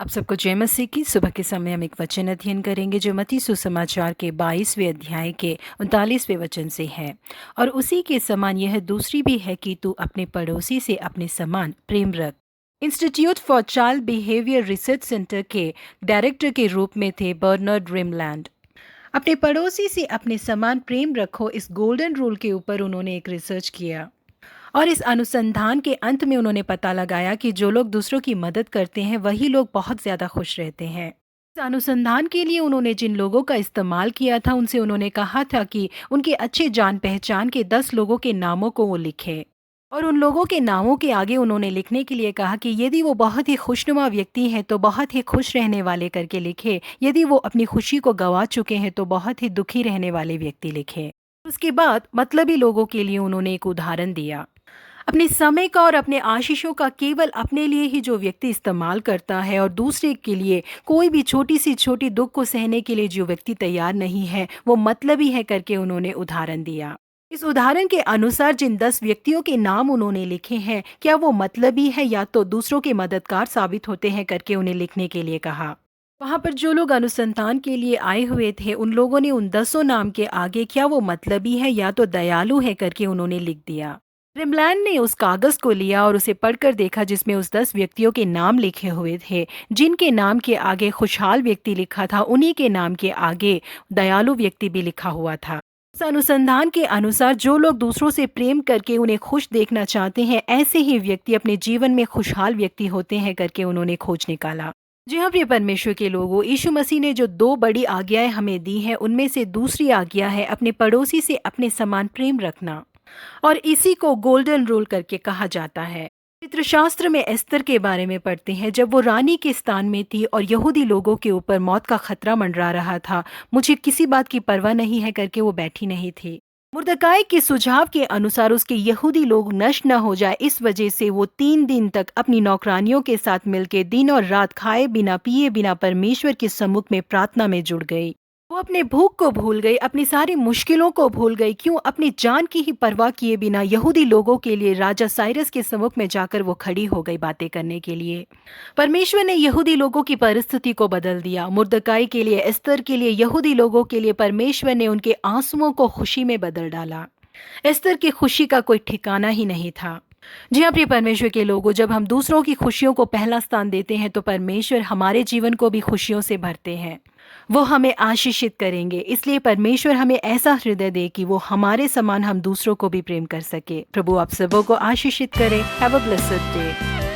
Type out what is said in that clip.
आप सबको जय मसीह की। सुबह के समय हम एक वचन अध्ययन करेंगे जो मत्ती सुसमाचार के 22वें अध्याय के 39वें वचन से है। और उसी के समान यह दूसरी भी है कि तू अपने पड़ोसी से अपने समान प्रेम रख। Institute for child behaviour research centre के डायरेक्टर के रूप में थे बर्नार्ड रिमलैंड। अपने पड़ोसी से अपने समान प्रेम रखो, इस गोल्डन रूल के ऊपर उन्होंने एक रिसर्च किया। और इस अनुसंधान के अंत में उन्होंने पता लगाया कि जो लोग दूसरों की मदद करते हैं वही लोग बहुत ज़्यादा खुश रहते हैं। इस अनुसंधान के लिए उन्होंने जिन लोगों का इस्तेमाल किया था उनसे उन्होंने कहा था कि उनके अच्छे जान पहचान के 10 लोगों के नामों को वो लिखें। और उन लोगों के नामों के आगे उन्होंने लिखने के लिए कहा कि यदि वो बहुत ही खुशनुमा व्यक्ति हैं तो बहुत ही खुश रहने वाले करके लिखे, यदि वो अपनी खुशी को गंवा चुके हैं तो बहुत ही दुखी रहने वाले व्यक्ति लिखे। उसके बाद मतलबी लोगों के लिए उन्होंने एक उदाहरण दिया। अपने समय का और अपने आशीषों का केवल अपने लिए ही जो व्यक्ति इस्तेमाल करता है और दूसरे के लिए कोई भी छोटी सी छोटी दुख को सहने के लिए जो व्यक्ति तैयार नहीं है वो मतलबी है करके उन्होंने उदाहरण दिया। इस उदाहरण के अनुसार जिन 10 व्यक्तियों के नाम उन्होंने लिखे हैं, क्या वो मतलबी है या तो दूसरों के मददगार साबित होते हैं करके उन्हें लिखने के लिए कहा। वहां पर जो लोग अनुसंधान के लिए आए हुए थे उन लोगों ने उन 10 नाम के आगे क्या वो मतलबी है या तो दयालु है करके उन्होंने लिख दिया। रिमलैंड ने उस कागज को लिया और उसे पढ़कर देखा जिसमें उस 10 व्यक्तियों के नाम लिखे हुए थे। जिनके नाम के आगे खुशहाल व्यक्ति लिखा था उन्हीं के नाम के आगे दयालु व्यक्ति भी लिखा हुआ था। इस अनुसंधान के अनुसार जो लोग दूसरों से प्रेम करके उन्हें खुश देखना चाहते हैं ऐसे ही व्यक्ति अपने जीवन में खुशहाल व्यक्ति होते हैं करके उन्होंने खोज निकाला। जी हाँ प्रिय परमेश्वर के लोगों, यीशु मसीह ने जो 2 बड़ी आज्ञाएं हमें दी हैं उनमें से दूसरी आज्ञा है अपने पड़ोसी से अपने समान प्रेम रखना। और इसी को गोल्डन रूल करके कहा जाता है। पवित्र शास्त्र में एस्तर के बारे में पढ़ते हैं। जब वो रानी के स्थान में थी और यहूदी लोगों के ऊपर मौत का खतरा मंडरा रहा था, मुझे किसी बात की परवाह नहीं है करके वो बैठी नहीं थी। मुर्दकाई के सुझाव के अनुसार उसके यहूदी लोग नष्ट न हो जाए इस वजह से वो 3 दिन तक अपनी नौकरानियों के साथ मिलकर दिन और रात खाए बिना पिए बिना परमेश्वर के सम्मुख में प्रार्थना में जुड़ गई। वो अपने भूख को भूल गई, अपनी सारी मुश्किलों को भूल गई। क्यों? अपनी जान की ही परवाह किए बिना यहूदी लोगों के लिए राजा साइरस के सम्मुख में जाकर वो खड़ी हो गई बातें करने के लिए। परमेश्वर ने यहूदी लोगों की परिस्थिति को बदल दिया। मुर्दकाई के लिए, एस्तर के लिए, यहूदी लोगों के लिए परमेश्वर ने उनके आंसुओं को खुशी में बदल डाला। एस्तर की खुशी का कोई ठिकाना ही नहीं था। जी हाँ प्रिय परमेश्वर के लोगों, जब हम दूसरों की खुशियों को पहला स्थान देते हैं तो परमेश्वर हमारे जीवन को भी खुशियों से भरते हैं। वो हमें आशीषित करेंगे। इसलिए परमेश्वर हमें ऐसा हृदय दे कि वो हमारे समान हम दूसरों को भी प्रेम कर सके। प्रभु आप सबों को आशीषित करे। Have a blessed day.